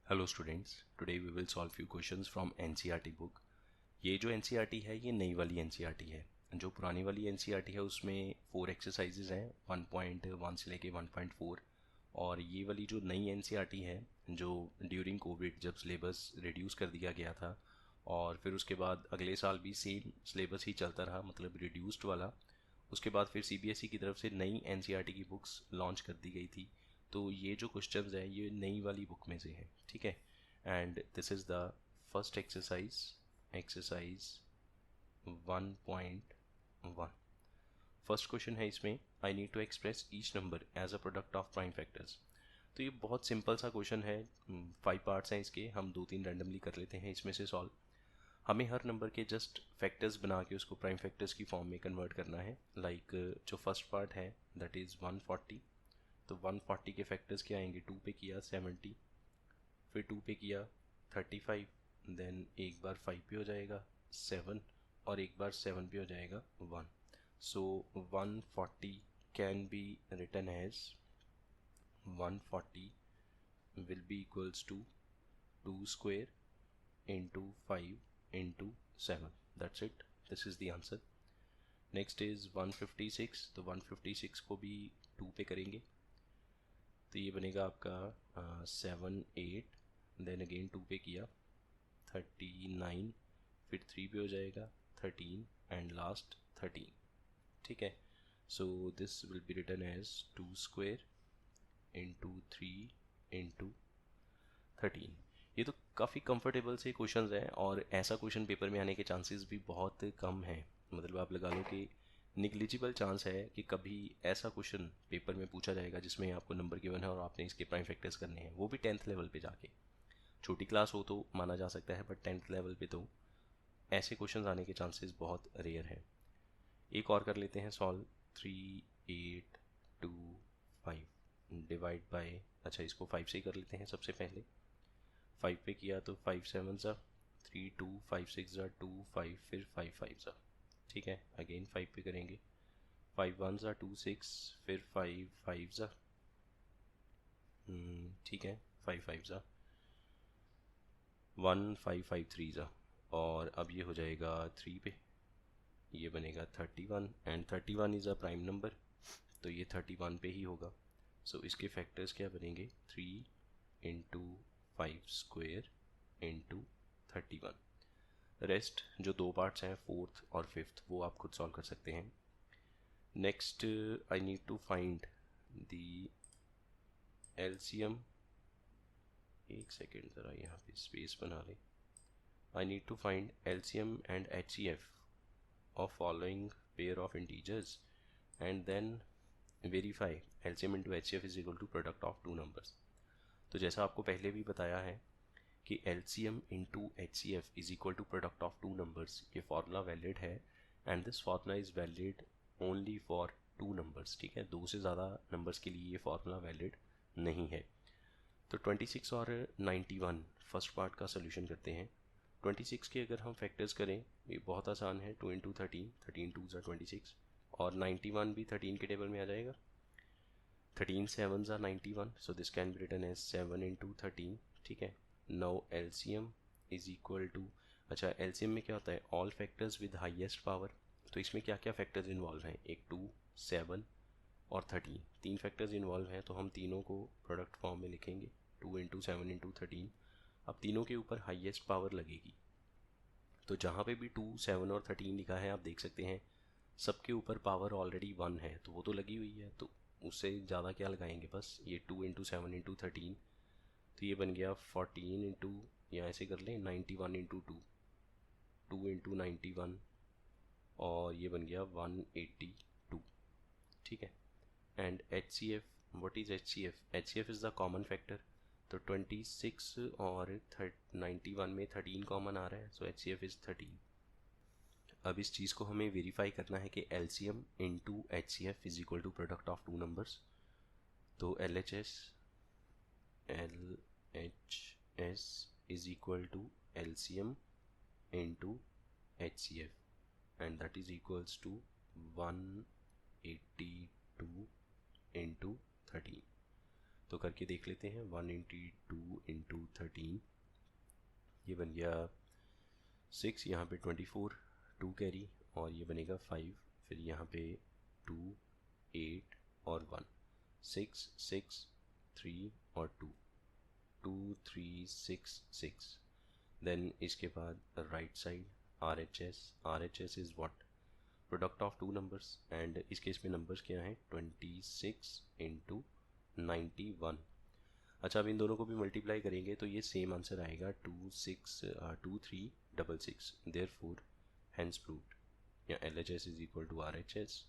Hello students, today we will solve few questions from NCERT book. ये जो NCERT है ये नई वाली एनसीईआरटी है। जो पुरानी वाली एनसीईआरटी है उसमें 4 एक्सरसाइजेज हैं 1.1 से लेके 1.4। और ये वाली जो नई एनसीईआरटी है जो ड्यूरिंग कोविड जब सिलेबस रिड्यूस कर दिया गया था और फिर उसके बाद अगले साल भी सेम सिलेबस ही चलता रहा, मतलब रिड्यूस्ड वाला। उसके बाद फिर सीबीएसई की तरफ से नई एनसीईआरटी की बुक्स लॉन्च कर दी गई थी। तो ये जो क्वेश्चंस है ये नई वाली बुक में से है, ठीक है। And this is the first exercise 1.1। First question है इसमें, I need to express each number as a product of prime factors. तो ये बहुत सिंपल सा क्वेश्चन है। 5 पार्ट्स हैं इसके, हम 2-3 रैंडमली कर लेते हैं इसमें से सॉल्व। हमें हर नंबर के जस्ट फैक्टर्स बना के उसको प्राइम फैक्टर्स की फॉर्म में कन्वर्ट करना है। लाइक जो फर्स्ट पार्ट है दैट इज़ 140। तो 140 के फैक्टर्स क्या आएंगे, 2 पे किया 70, फिर 2 पे किया 35, देन एक बार 5 पे हो जाएगा 7, और एक बार 7 पे हो जाएगा 1। So 140 can be written as 140 will be equals to 2 square into 5 into 7. That's it. This is the answer. Next is 156। तो 156 को भी 2 पे करेंगे तो ये बनेगा आपका 7 8, देन अगेन 2 पे किया 39, फिर 3 पे हो जाएगा 13 एंड लास्ट 13, ठीक है। So this will be written as 2 square into 3 into 13। ये तो काफ़ी कंफर्टेबल से क्वेश्चंस हैं और ऐसा क्वेश्चन पेपर में आने के चांसेस भी बहुत कम हैं। मतलब आप लगा लो कि निग्लिजिबल चांस है कि कभी ऐसा क्वेश्चन पेपर में पूछा जाएगा जिसमें आपको नंबर गिवन है और आपने इसके प्राइम फैक्टर्स करने हैं, वो भी 10th लेवल पे जाके। छोटी क्लास हो तो माना जा सकता है, बट 10th लेवल पे तो ऐसे क्वेश्चंस आने के चांसेस बहुत रेयर हैं। एक और कर लेते हैं सॉल्व। 3 8 2 5 डिवाइड बाय, अच्छा इसको 5 से ही कर लेते हैं सबसे पहले। 5 पे किया तो 5 7 ज़ा 3 2, 5 6 ज़ा 2 5, फिर 5 5 ज़ा, ठीक है। अगेन 5 पे करेंगे 5 1 ज़ा 2 6, फिर 5 5 ज़ा, ठीक है, 5 5 ज़ा 1 5 5 3 ज़ा, और अब ये हो जाएगा 3 पे, ये बनेगा 31 and 31 is a prime number, तो ये 31 पे ही होगा। सो इसके फैक्टर्स क्या बनेंगे, 3 इंटू 5 स्क्वेयर इंटू 31। रेस्ट जो 2 पार्ट्स हैं, फोर्थ और फिफ्थ, वो आप खुद सॉल्व कर सकते हैं। Next I need to find the LCM. एक सेकेंड ज़रा यहाँ पे स्पेस बना लें। I need to find LCM and HCF of following pair of integers and then verify LCM into HCF is equal to product of two numbers। तो जैसा आपको पहले भी बताया है कि LCM into HCF is equal to product of two numbers, ये formula valid है and this formula is valid only for to numbers, ठीक है। 2 से ज़्यादा नंबर्स के लिए ये फार्मूला वैलिड नहीं है। तो 26 और 91 फर्स्ट पार्ट का सोल्यूशन करते हैं। 26 के अगर हम फैक्टर्स करें, ये बहुत आसान है, 2 इंटू 13, 13 2 ज़ा 26, और 91 भी 13 के टेबल में आ जाएगा। 13 7 ज़ा 91, so this can be written as 7 into 13, ठीक है। Now LCM is equal to, अच्छा एलसीएम में क्या होता है, all factors with highest power. तो इसमें क्या क्या फैक्टर्स इन्वॉल्व हैं, एक 2 7 और 13, 3 फैक्टर्स इन्वॉल्व हैं, तो हम तीनों को प्रोडक्ट फॉर्म में लिखेंगे 2 इंटू 7 इंटू 13। अब तीनों के ऊपर हाईएस्ट पावर लगेगी, तो जहाँ पे भी 2 7 और 13 लिखा है आप देख सकते हैं सबके ऊपर पावर ऑलरेडी 1 है, तो वो तो लगी हुई है, तो उससे ज़्यादा क्या लगाएंगे, बस ये 2 इंटू 7 इंटू 13, तो ये बन गया 14 इंटू, या ऐसे कर लें 91 इंटू 2, 2 इंटू 91, और ये बन गया 182, ठीक है। And H C F, what is H C F, H C F is the common factor. तो 26 और 91 में 13 कॉमन आ रहा है, so H C F is 13। अब इस चीज़ को हमें वेरीफाई करना है कि L C M into H C F is equal to product of two numbers. तो L H S is equal to L C M into H C F and that is equals to 182 into 13। तो करके देख लेते हैं, 182 into 13 ये बन गया 6, यहाँ पे 24 2 कैरी, और ये बनेगा 5, फिर यहाँ पे 2 8 और 1 6 6 3 और 2 2 3 6 6। देन इसके बाद right side RHS is what, product of two numbers, and इस केस में नंबर्स क्या हैं 26 इंटू 91। अच्छा, अब इन दोनों को भी मल्टीप्लाई करेंगे तो ये सेम आंसर आएगा 2366। देयर फोर हैंस प्रूव्ड, या LHS is equal to RHS,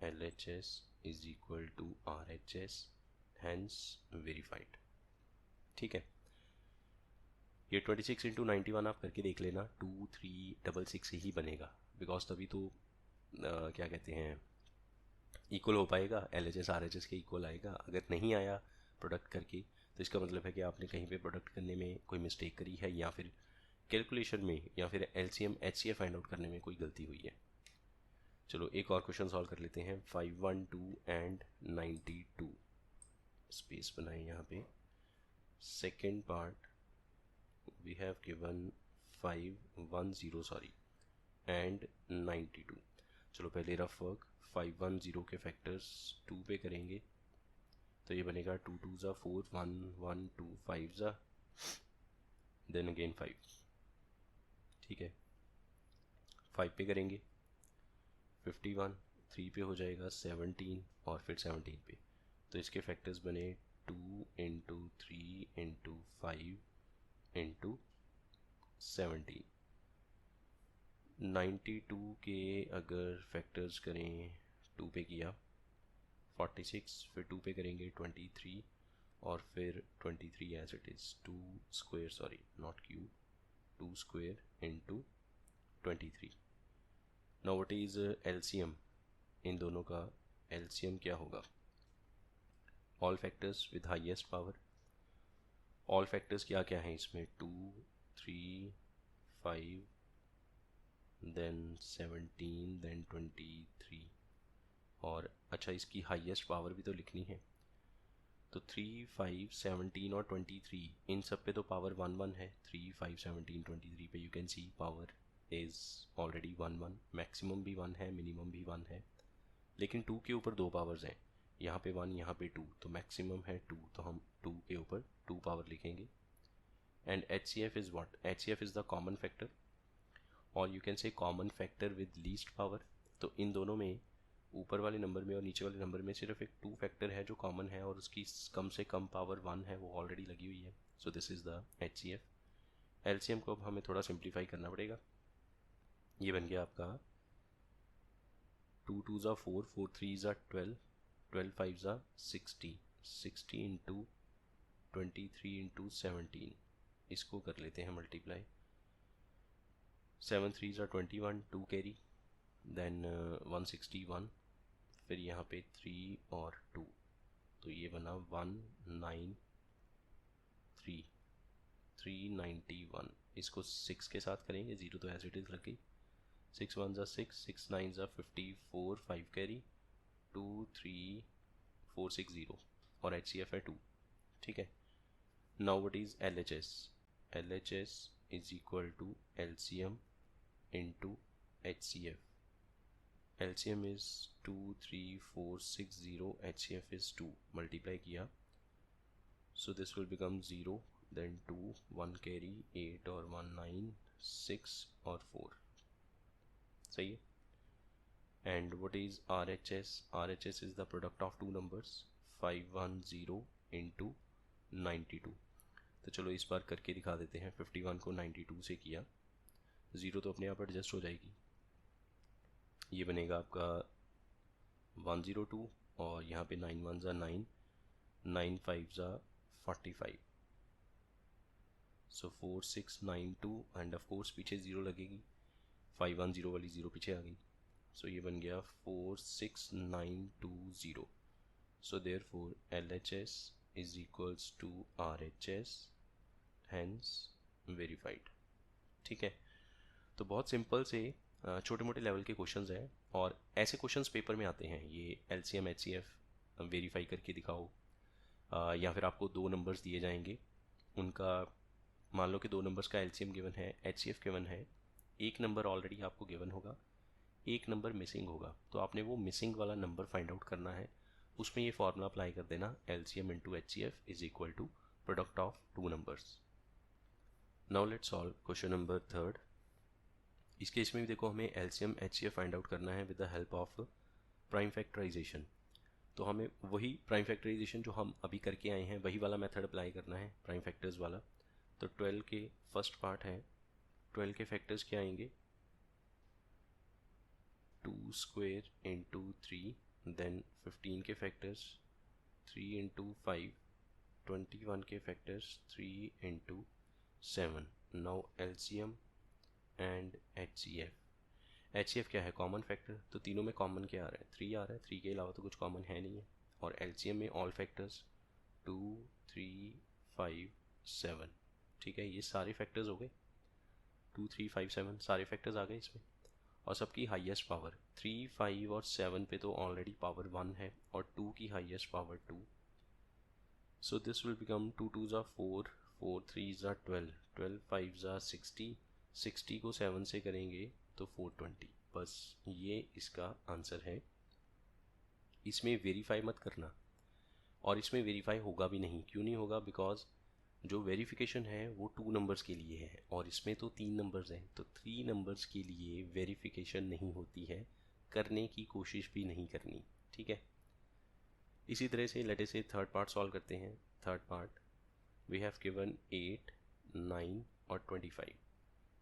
LHS is equal to RHS, hence verified. ठीक है, ये 26 इंटू 91 आप करके देख लेना, 2366 ही बनेगा, बिकॉज तभी तो क्या कहते हैं इक्वल हो पाएगा, LHS RHS के इक्वल आएगा। अगर नहीं आया प्रोडक्ट करके तो इसका मतलब है कि आपने कहीं पे प्रोडक्ट करने में कोई मिस्टेक करी है, या फिर कैलकुलेशन में, या फिर LCM HCF फाइंड आउट करने में कोई गलती हुई है। चलो एक और क्वेश्चन सॉल्व कर लेते हैं। 512 एंड 92, स्पेस बनाए यहाँ पे। Second part we have given 510 and 92। चलो पहले रफ वर्क, 510 के फैक्टर्स 2 पे करेंगे तो ये बनेगा 2 2 ज़ा 4, 1 1 2 5 ज़ा, देन अगेन 5। ठीक है, 5 पे करेंगे 51, 3 पे हो जाएगा 17 और फिर 17 पे, तो इसके फैक्टर्स बने 2 इंटू 3 इंटू 5 इंटू 17। 92 के अगर फैक्टर्स करें 2 पे किया 46, फिर 2 पे करेंगे 23 और फिर 23 as it is 2 square, sorry not cube, 2 square into 23। Now what is LCM, इन दोनों का LCM क्या होगा? All factors with highest power. All factors क्या क्या हैं इसमें? 2 3 5 देन 17 देन 23, और अच्छा इसकी हाईएस्ट पावर भी तो लिखनी है, तो 3 5 17 और 23 इन सब पे तो पावर 1 1 है। 3 5 17 23 पे you can see power is already 1 1, maximum भी 1 है, मिनिमम भी 1 है, लेकिन 2 के ऊपर 2 पावर्स हैं, यहाँ पे 1 यहाँ पे 2, तो मैक्सिमम है 2, तो हम 2 के ऊपर 2 पावर लिखेंगे। And HCF is what? HCF is the common factor, और you can say common factor with least power. तो इन दोनों में, ऊपर वाले नंबर में और नीचे वाले नंबर में, सिर्फ एक 2 फैक्टर है जो कॉमन है और उसकी कम से कम पावर 1 है, वो ऑलरेडी लगी हुई है। So this is the HCF। LCM को अब हमें थोड़ा सिंप्लीफाई करना पड़ेगा। ये बन गया आपका 2 2 ज़ा 4, 4 3 ज़ा 12, 12 5 ज़ा 60, 60 इंटू 23 इंटू 17, इसको कर लेते हैं मल्टीप्लाई। 7 3 ज़ा 21, 2 कैरी, देन 161, फिर यहाँ पे 3 और 2, तो ये बना 391। इसको 6 के साथ करेंगे, 0 तो एज इट इज़ लगी। 6 1 ज़ा 6, 6 9 ज़ा 54, 5 कैरी, 2 3 4 6 0, और HCF है 2। ठीक है, now what is LHS? LHS is equal to LCM into HCF। LCM is 2 3 4 6 0, HCF is 2, multiply किया, so this will become 0, then 2 1 carry 8 और 1 9 6 और 4, सही है। and what is RHS? RHS is the product of two numbers 510 into 92। तो चलो इस बार करके दिखा देते हैं। 51 को 92 से किया, 0 तो अपने आप एडजस्ट हो जाएगी, ये बनेगा आपका 102, और यहाँ पे 9 1 ज़ा 9, 9 5 ज़ा 45, सो 4692, एंड ऑफ कोर्स पीछे 0 लगेगी, 510 वाली 0 पीछे आ गई, सो ये बन गया 46920। So therefore LHS is equals to RHS, hence verified. ठीक है, तो बहुत सिंपल से छोटे मोटे लेवल के क्वेश्चंस हैं, और ऐसे क्वेश्चंस पेपर में आते हैं। ये LCM HCF वेरीफाई करके दिखाओ, या फिर आपको 2 नंबर्स दिए जाएंगे, उनका मान लो कि दो नंबर्स का एलसीएम गिवन है, एचसीएफ गिवन है, एक नंबर ऑलरेडी आपको गिवन होगा, एक नंबर मिसिंग होगा, तो आपने वो मिसिंग वाला नंबर फाइंड आउट करना है। उसमें ये फॉर्मूला अप्लाई कर देना, LCM into HCF is equal to product of two numbers. Now let's solve question number 3। इस केस में भी देखो हमें एलसीएम एचसीएफ फाइंड आउट करना है with the help of prime factorization. तो हमें वही प्राइम फैक्टराइजेशन जो हम अभी करके आए हैं वही वाला मेथड अप्लाई करना है, प्राइम फैक्टर्स वाला। तो 12 के फर्स्ट पार्ट है, 12 के फैक्टर्स क्या आएंगे, 2 स्क्वायर इंटू 3, देन 15 के फैक्टर्स 3 इंटू 5, 21 के factors 3 into 7। Now LCM and HCF. HCF क्या है, कॉमन फैक्टर, तो तीनों में कॉमन क्या आ रहा है, 3 आ रहा है, 3 के अलावा तो कुछ कॉमन है नहीं है। और एलसीएम में ऑल फैक्टर्स 2 3 5 7, ठीक है, ये सारे फैक्टर्स हो गए, 2 3 5 7 सारे फैक्टर्स आ गए इसमें। और सबकी हाईएस्ट पावर 3 5 और 7 पे तो ऑलरेडी पावर 1 है, और 2 की highest power 2। So this will become 2 2 ज़ा 4, 4 3 ज़ा 12, 12 5 ज़ा 60, 60 को 7 से करेंगे तो 420। बस ये इसका आंसर है। इसमें वेरीफाई मत करना, और इसमें वेरीफाई होगा भी नहीं। क्यों नहीं होगा, बिकॉज जो वेरिफिकेशन है वो 2 नंबर्स के लिए है, और इसमें तो 3 नंबर्स हैं, तो 3 नंबर्स के लिए वेरिफिकेशन नहीं होती है, करने की कोशिश भी नहीं करनी, ठीक है। इसी तरह से लेट अस से थर्ड पार्ट सॉल्व करते हैं। Third part we have given 8 9 और 25।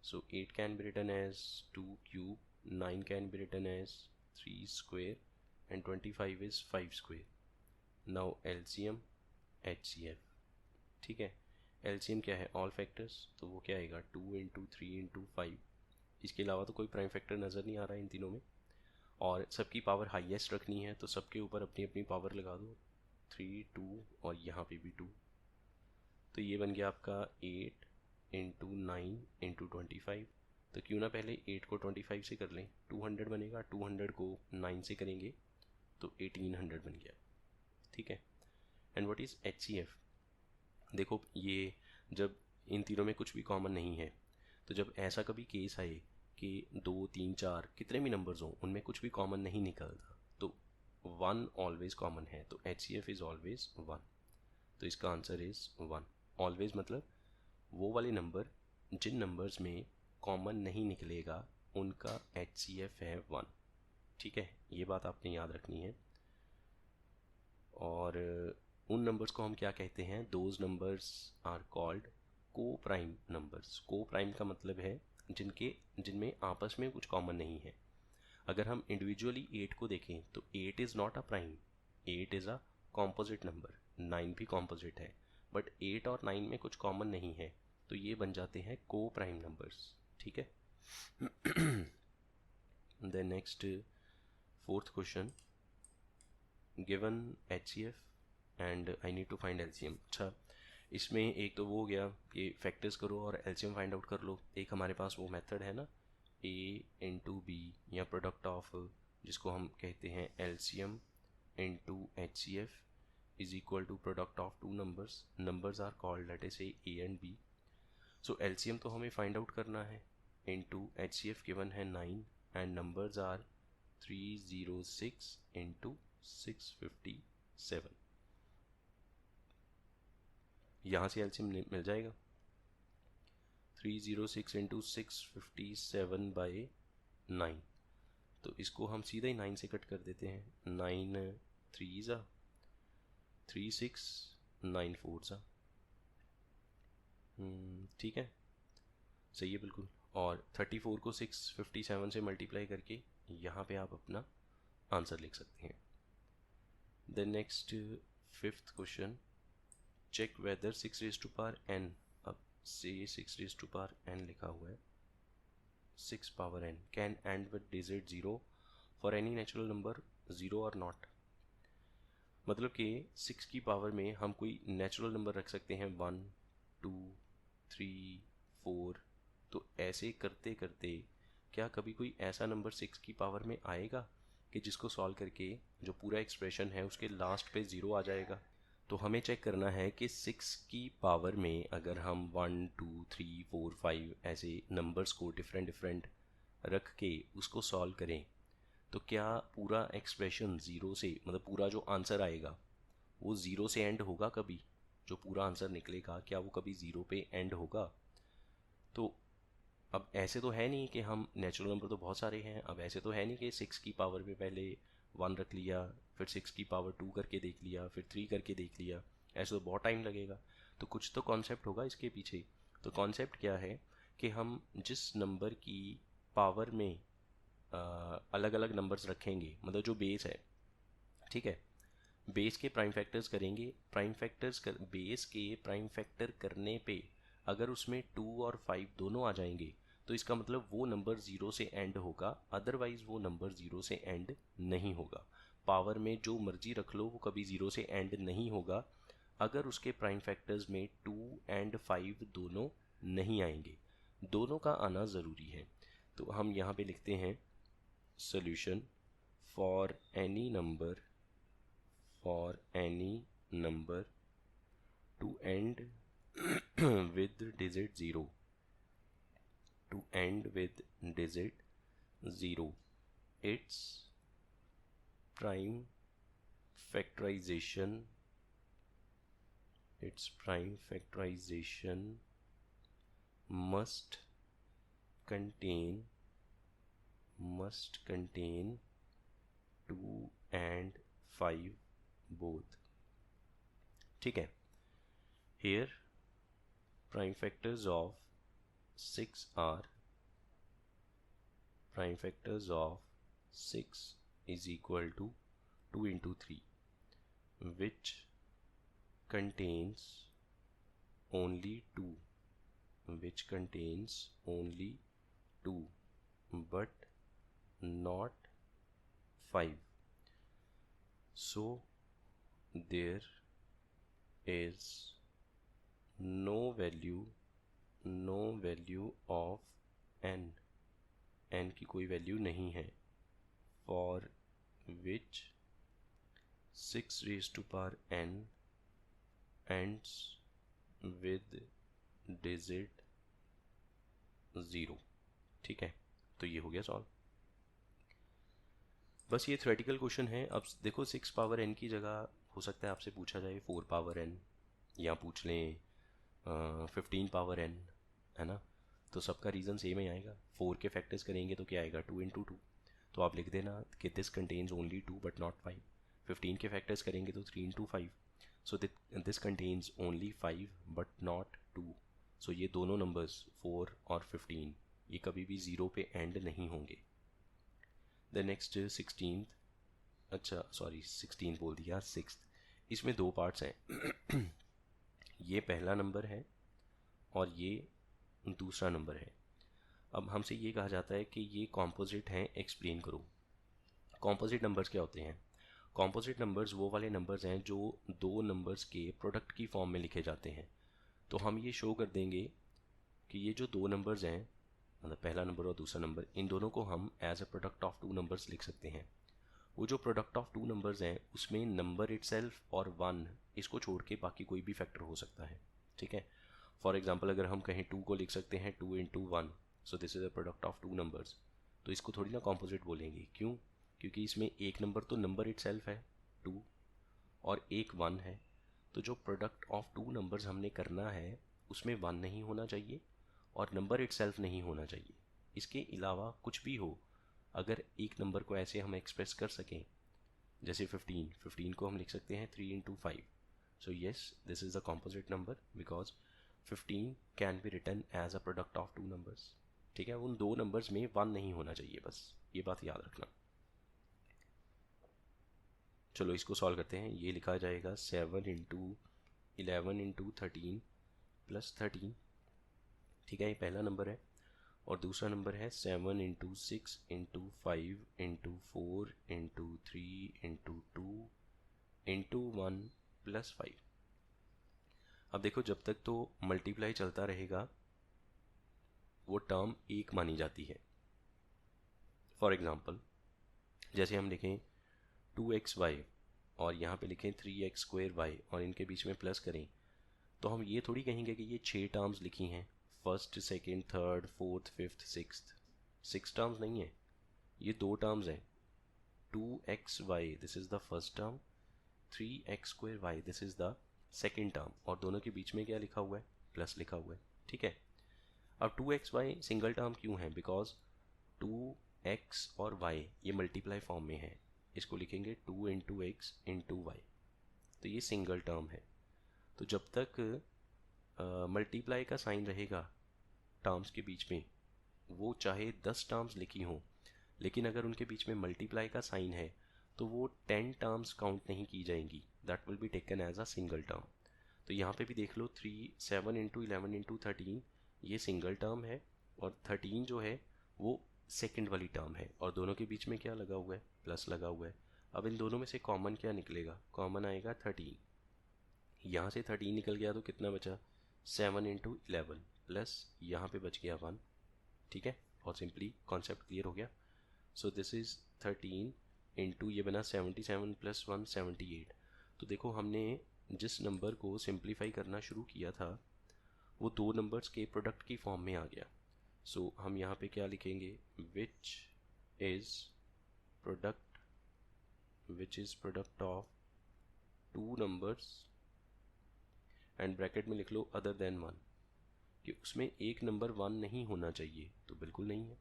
So 8 can be written as 2 cube, 9 can be written as 3 square, and 25 is 5 square. Now LCM HCF, ठीक है। LCM क्या है, ऑल फैक्टर्स, तो वो क्या आएगा 2 इंटू 3 इंटू 5। इसके अलावा तो कोई प्राइम फैक्टर नज़र नहीं आ रहा है इन तीनों में, और सबकी पावर हाईएस्ट रखनी है, तो सबके ऊपर अपनी अपनी पावर लगा दो, 3 2 और यहाँ पे भी 2। तो ये बन गया आपका 8 इंटू 9 इंटू 25। तो क्यों ना पहले 8 को 25 से कर लें, 200 बनेगा, 200 को 9 से करेंगे तो 1800 बन गया, ठीक है। एंड व्हाट इज़ HCF, देखो ये जब इन तीनों में कुछ भी कॉमन नहीं है, तो जब ऐसा कभी केस आए कि 2 3 4 कितने भी नंबर्स हों उनमें कुछ भी कॉमन नहीं निकलता, तो 1 ऑलवेज कॉमन है, तो HCF इज़ ऑलवेज 1। तो इसका आंसर इज़ 1। ऑलवेज मतलब वो वाले नंबर जिन नंबर्स में कॉमन नहीं निकलेगा उनका HCF है 1, ठीक है, ये बात आपने याद रखनी है। और उन नंबर्स को हम क्या कहते हैं, दोज नंबर्स आर कॉल्ड को प्राइम नंबर्स। को प्राइम का मतलब है जिनमें आपस में कुछ कॉमन नहीं है। अगर हम इंडिविजुअली 8 को देखें तो 8 is not a prime, 8 is a composite number, 9 भी कॉम्पोजिट है, बट 8 और 9 में कुछ कॉमन नहीं है, तो ये बन जाते हैं को प्राइम नंबर्स, ठीक है। Then next fourth question, given HCF and I need to find LCM। अच्छा, इसमें एक तो वो हो गया कि फैक्टर्स करो और LCM फाइंड आउट कर लो। एक हमारे पास वो मेथड है ना, A इंटू बी, या प्रोडक्ट ऑफ, जिसको हम कहते हैं LCM into HCF is equal to product of two numbers. Numbers are called, let us say, A and B. So LCM तो हमें find out करना है, into HCF given है 9 and numbers are 306 into 657। यहाँ से LCM मिल जाएगा 306 into 657 by 9। तो इसको हम सीधा ही 9 से कट कर देते हैं, 9 3 ज़ा 3 6 9 4 सा, ठीक है, सही है बिल्कुल। और 34 को 657 से मल्टीप्लाई करके यहाँ पे आप अपना आंसर लिख सकते हैं। Then next fifth question, check whether 6 raise to power n, अब से 6 रेज़ टू पावर n लिखा हुआ है, 6 power n can and with digit 0 for any natural number 0 और नॉट। मतलब कि 6 की पावर में हम कोई नेचुरल नंबर रख सकते हैं 1 2 3 4। तो ऐसे करते करते क्या कभी कोई ऐसा नंबर 6 की पावर में आएगा कि जिसको सॉल्व करके जो पूरा एक्सप्रेशन है उसके लास्ट पे 0 आ जाएगा? तो हमें चेक करना है कि 6 की पावर में अगर हम 1 2 3 4 5 ऐसे नंबर्स को डिफरेंट रख के उसको सॉल्व करें तो क्या पूरा एक्सप्रेशन ज़ीरो से, मतलब पूरा जो आंसर आएगा वो ज़ीरो से एंड होगा कभी? जो पूरा आंसर निकलेगा क्या वो कभी ज़ीरो पे एंड होगा? तो अब ऐसे तो है नहीं कि हम, नेचुरल नंबर तो बहुत सारे हैं, अब ऐसे तो है नहीं कि 6 की पावर में पहले 1 रख लिया, फिर 6 की पावर 2 करके देख लिया, फिर 3 करके देख लिया। ऐसे तो बहुत टाइम लगेगा। तो कुछ तो कॉन्सेप्ट होगा इसके पीछे। तो कॉन्सेप्ट क्या है कि हम जिस नंबर की पावर में अलग अलग नंबर्स रखेंगे, मतलब जो बेस है, ठीक है, बेस के प्राइम फैक्टर्स करेंगे, बेस के प्राइम फैक्टर करने पे अगर उसमें 2 और 5 दोनों आ जाएंगे तो इसका मतलब वो नंबर ज़ीरो से एंड होगा, अदरवाइज वो नंबर ज़ीरो से एंड नहीं होगा। पावर में जो मर्जी रख लो वो कभी ज़ीरो से एंड नहीं होगा अगर उसके प्राइम फैक्टर्स में 2 एंड 5 दोनों नहीं आएंगे। दोनों का आना ज़रूरी है। तो हम यहाँ पे लिखते हैं solution for any number to end with digit 0, to end with digit 0, its prime factorization must contain 2 and 5 both। ठीक है, here prime factors of 6 are, prime factors of 6 is equal to 2 into 3, which contains only 2, but not 5. So there is no value of n की कोई value नहीं है, for which 6 raised to power n ends with digit 0। ठीक है, तो ये हो गया सॉल्व। बस ये थ्योरेटिकल क्वेश्चन है। अब देखो 6 पावर n की जगह हो सकता है आपसे पूछा जाए 4 पावर n, या पूछ लें 15 पावर n, है ना? तो सबका रीज़न सेम ही आएगा। 4 के फैक्टर्स करेंगे तो क्या आएगा, 2 इंटू 2। तो आप लिख देना कि this contains only 2 but not 5। 15 के फैक्टर्स करेंगे तो 3 into 5। So this contains only 5 but not 2। सो ये दोनों नंबर्स 4 और 15 ये कभी भी ज़ीरो पे एंड नहीं होंगे। द नेक्स्ट 16th, अच्छा सॉरी 16 बोल दिया, 6th। इसमें दो पार्ट्स हैं ये पहला नंबर है और ये दूसरा नंबर है। अब हमसे ये कहा जाता है कि ये कॉम्पोजिट हैं, एक्सप्लेन करो। कॉम्पोजिट नंबर्स क्या होते हैं? कॉम्पोजिट नंबर्स वो वाले नंबर्स हैं जो दो नंबर्स के प्रोडक्ट की फॉर्म में लिखे जाते हैं। तो हम ये शो कर देंगे कि ये जो दो नंबर्स हैं, मतलब पहला नंबर और दूसरा नंबर, इन दोनों को हम as a product of two numbers लिख सकते हैं। वो जो प्रोडक्ट ऑफ टू नंबर्स हैं उसमें नंबर इटसेल्फ और 1 इसको छोड़ के बाकी कोई भी फैक्टर हो सकता है। ठीक है, फॉर एग्जांपल अगर हम कहें 2 को लिख सकते हैं 2 into 1, so this is a product of two numbers. तो इसको थोड़ी ना कॉम्पोजिट बोलेंगे, क्यों? क्योंकि इसमें एक नंबर तो नंबर इटसेल्फ है 2 और एक 1 है। तो जो प्रोडक्ट ऑफ टू नंबर्स हमने करना है उसमें 1 नहीं होना चाहिए और नंबर इटसेल्फ नहीं होना चाहिए। इसके अलावा कुछ भी हो, अगर एक नंबर को ऐसे हम एक्सप्रेस कर सकें, जैसे 15 को हम लिख सकते हैं 3 into 5। So yes, this is a composite number because 15 can be written as a product of two numbers. ठीक है, उन दो नंबर्स में 1 नहीं होना चाहिए, बस ये बात याद रखना। चलो इसको सॉल्व करते हैं। ये लिखा जाएगा 7 इंटू 11 इंटू 13 प्लस 13। ठीक है, ये पहला नंबर है। और दूसरा नंबर है 7 into 6 into 5 into 4 into 3 into 2 into 1 plus 5। अब देखो जब तक तो मल्टीप्लाई चलता रहेगा वो टर्म एक मानी जाती है। फॉर एग्जांपल जैसे हम लिखें 2xy और यहाँ पे लिखें 3x² और इनके बीच में प्लस करें, तो हम ये थोड़ी कहेंगे कि ये 6 टर्म्स लिखी हैं, first second third fourth fifth sixth. 6 terms नहीं है, ये 2 टर्म्स हैं। 2xy this is the first term, 3x² this is the second term, और दोनों के बीच में क्या लिखा हुआ है, प्लस लिखा हुआ है। ठीक है, अब 2xy सिंगल टर्म क्यों है, बिकॉज 2x और y ये मल्टीप्लाई फॉर्म में है, इसको लिखेंगे 2 इंटू एक्स इंटू वाई, तो ये सिंगल टर्म है। तो जब तक मल्टीप्लाई का साइन रहेगा टर्म्स के बीच में, वो चाहे 10 टर्म्स लिखी हों, लेकिन अगर उनके बीच में मल्टीप्लाई का साइन है तो वो 10 टर्म्स काउंट नहीं की जाएंगी, that will be taken as a single term. तो यहाँ पे भी देख लो 7 इंटू 11 इंटू 13 ये सिंगल टर्म है, और 13 जो है वो सेकंड वाली टर्म है, और दोनों के बीच में क्या लगा हुआ है, प्लस लगा हुआ है। अब इन दोनों में से कॉमन क्या निकलेगा, कॉमन आएगा 13, यहाँ से 13 निकल गया तो कितना बचा, 7 इंटू 11 प्लस यहाँ पे बच गया 1। ठीक है, बहुत सिंपली कॉन्सेप्ट क्लियर हो गया। सो दिस इज़ 13 इंटू ये बना 77 प्लस 1 78। तो देखो हमने जिस नंबर को सिंप्लीफाई करना शुरू किया था वो 2 नंबर्स के प्रोडक्ट की फॉर्म में आ गया। सो हम यहाँ पे क्या लिखेंगे, which is product of 2 numbers, and bracket में लिख लो अदर देन 1, कि उसमें एक नंबर 1 नहीं होना चाहिए, तो बिल्कुल नहीं है।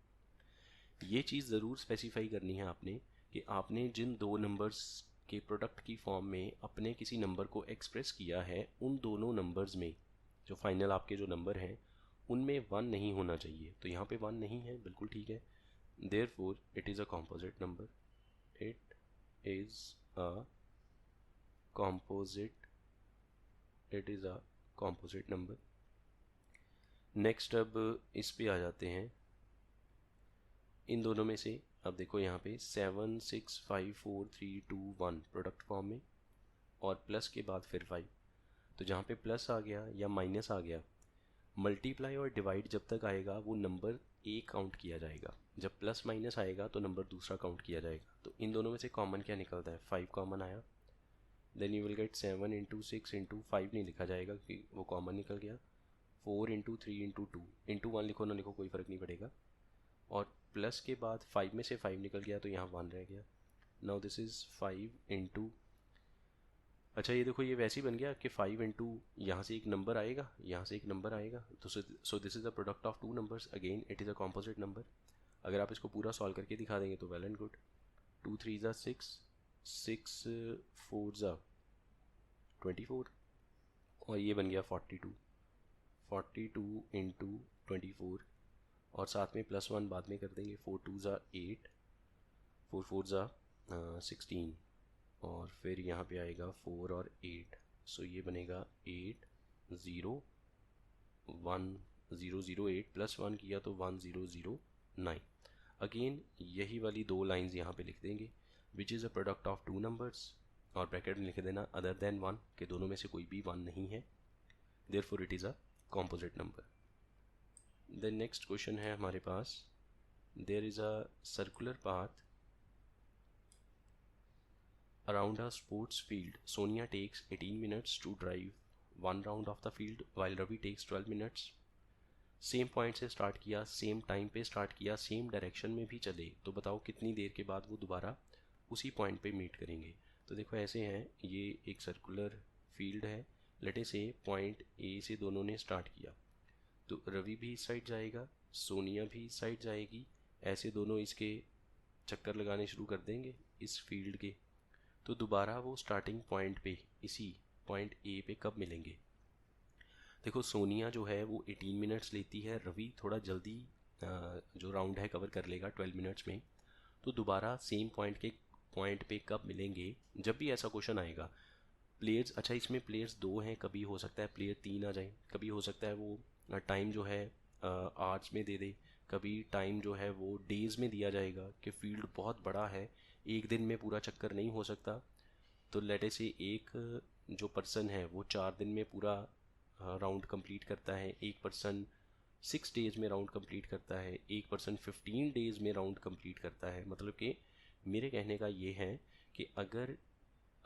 ये चीज़ ज़रूर स्पेसिफाई करनी है आपने, कि आपने जिन 2 नंबर्स के प्रोडक्ट की फॉर्म में अपने किसी नंबर को एक्सप्रेस किया है, उन दोनों नंबर्स में जो फाइनल आपके जो नंबर हैं उनमें 1 नहीं होना चाहिए। तो यहाँ पे 1 नहीं है, बिल्कुल ठीक है। Therefore it is a composite number, it is a composite number. Next अब इस पे आ जाते हैं, इन दोनों में से अब देखो यहाँ पे 7 6 5 4 3 2 1 प्रोडक्ट फॉर्म में, और प्लस के बाद फिर 5। तो जहाँ पे प्लस आ गया या माइनस आ गया, मल्टीप्लाई और डिवाइड जब तक आएगा वो नंबर एक काउंट किया जाएगा, जब प्लस माइनस आएगा तो नंबर दूसरा काउंट किया जाएगा। तो इन दोनों में से कॉमन क्या निकलता है, 5 कॉमन आया, then you will get 7 into 6 into 5 नहीं लिखा जाएगा क्योंकि वो कॉमन निकल गया, 4 इंटू 3 इंटू 2 इंटू 1 लिखो ना लिखो कोई फ़र्क नहीं पड़ेगा, और प्लस के बाद 5 में से 5 निकल गया तो यहाँ 1 रह गया। नाउ दिस इज़ 5 इंटू, अच्छा ये देखो ये वैसे ही बन गया कि 5 इंटू यहाँ से एक नंबर आएगा, यहाँ से एक नंबर आएगा, तो so this is the product of 2 numbers, again it is a composite number. अगर आप इसको पूरा सॉल्व करके दिखा देंगे तो वेल एंड गुड। 2 3 ज़ा 6, 6 4 ज़ा 24, और ये बन गया 42 इंटू 24, और साथ में प्लस 1 बाद में कर देंगे, 4 2 ज़ा 8, 4 4 ज़ा 16, और फिर यहाँ पे आएगा 4 और 8, सो ये बनेगा 8 0 1 0 0 8 प्लस 1 किया तो 1 0 0 9। अगेन यही वाली 2 लाइंस यहाँ पे लिख देंगे, which is a product of 2 numbers, और ब्रैकेट में लिख देना अदर देन 1, के दोनों में से कोई भी 1 नहीं है, therefore it is a composite number. Then next question है हमारे पास, there is a circular path around a sports field. Sonia takes 18 minutes to drive one round of the field while Ravi takes 12 minutes. Same point से start किया, same time पे start किया, same direction में भी चले, तो बताओ कितनी देर के बाद वो दोबारा उसी पॉइंट पे मीट करेंगे। तो देखो ऐसे हैं, ये एक सर्कुलर फील्ड है, लेटे से पॉइंट ए से दोनों ने स्टार्ट किया, तो रवि भी इस साइड जाएगा, सोनिया भी इस साइड जाएगी, ऐसे दोनों इसके चक्कर लगाने शुरू कर देंगे इस फील्ड के, तो दोबारा वो स्टार्टिंग पॉइंट पे इसी पॉइंट ए पे कब मिलेंगे। देखो सोनिया जो है वो 18 मिनट्स लेती है, रवि थोड़ा जल्दी जो राउंड है कवर कर लेगा 12 मिनट्स में, तो दोबारा सेम पॉइंट पे कब मिलेंगे, जब भी ऐसा क्वेश्चन आएगा। प्लेयर्स, अच्छा इसमें प्लेयर्स 2 हैं, कभी हो सकता है प्लेयर 3 आ जाए, कभी हो सकता है वो टाइम जो है आवर्स में दे दे, कभी टाइम जो है वो डेज़ में दिया जाएगा कि फील्ड बहुत बड़ा है, एक दिन में पूरा चक्कर नहीं हो सकता, तो लेटे से एक जो पर्सन है वो 4 दिन में पूरा राउंड कंप्लीट करता है, एक पर्सन 6 डेज़ में राउंड कंप्लीट करता है, एक पर्सन 15 डेज़ में राउंड कंप्लीट करता है। मतलब कि मेरे कहने का ये है कि अगर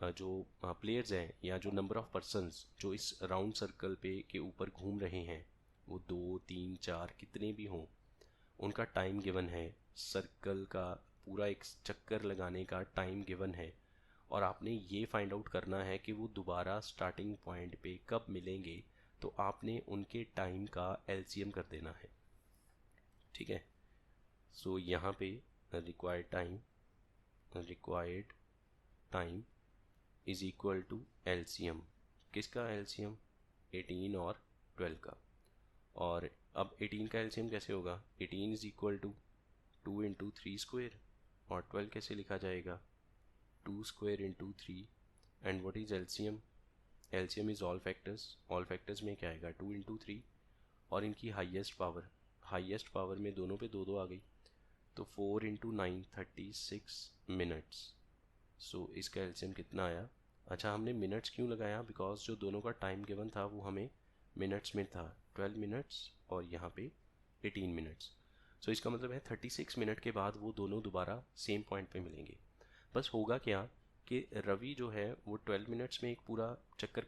जो प्लेयर्स हैं या जो नंबर ऑफ पर्सन्स जो इस राउंड सर्कल पे के ऊपर घूम रहे हैं, वो 2 3 4 कितने भी हों, उनका टाइम गिवन है। सर्कल का पूरा एक चक्कर लगाने का टाइम गिवन है, और आपने ये फाइंड आउट करना है कि वो दोबारा स्टार्टिंग पॉइंट पे कब मिलेंगे। तो आपने उनके टाइम का एलसीएम कर देना है, ठीक है। सो यहाँ पे required time is equal to LCM. किसका एलसीएम? 18 और 12 का। और अब 18 का एलसीएम कैसे होगा? 18 is equal to 2 into 3 square, और 12 कैसे लिखा जाएगा? 2 square into 3। And what is LCM? LCM is all factors. All factors में क्या आएगा? 2 इंटू 3, और इनकी हाईएस्ट पावर में दोनों पे 2 2 आ गई, तो 4 इंटू 9 36 मिनट्स। सो इसका एलसीएम कितना आया? अच्छा, हमने मिनट्स क्यों लगाया? बिकॉज जो दोनों का टाइम गिवन था वो हमें मिनट्स में था, 12 मिनट्स और यहाँ पे 18 मिनट्स। सो इसका मतलब है 36 मिनट के बाद वो दोनों दोबारा सेम पॉइंट पे मिलेंगे। बस होगा क्या कि रवि जो है वो 12 मिनट्स में एक पूरा चक्कर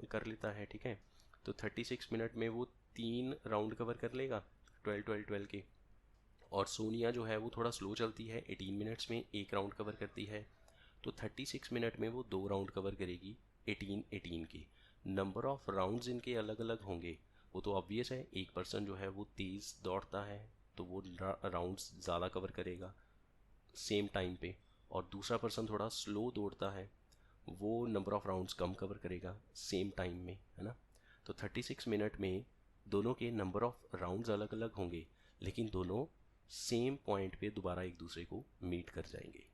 कर लेता है, ठीक है। तो 36 मिनट में वो 3 राउंड कवर कर लेगा, 12 12 12 के। और सोनिया जो है वो थोड़ा स्लो चलती है, 18 मिनट्स में एक राउंड कवर करती है। तो 36 मिनट में वो 2 राउंड कवर करेगी 18 18 की। नंबर ऑफ राउंड्स इनके अलग अलग होंगे, वो तो ऑब्वियस है। एक पर्सन जो है वो तेज़ दौड़ता है तो वो राउंड्स ज़्यादा कवर करेगा सेम टाइम पे, और दूसरा पर्सन थोड़ा स्लो दौड़ता है, वो number of rounds come cover करेगा सेम टाइम में, है ना। तो 36 मिनट में दोनों के नंबर ऑफ राउंड्स अलग अलग होंगे, लेकिन दोनों सेम पॉइंट पे दोबारा एक दूसरे को मीट कर जाएंगे।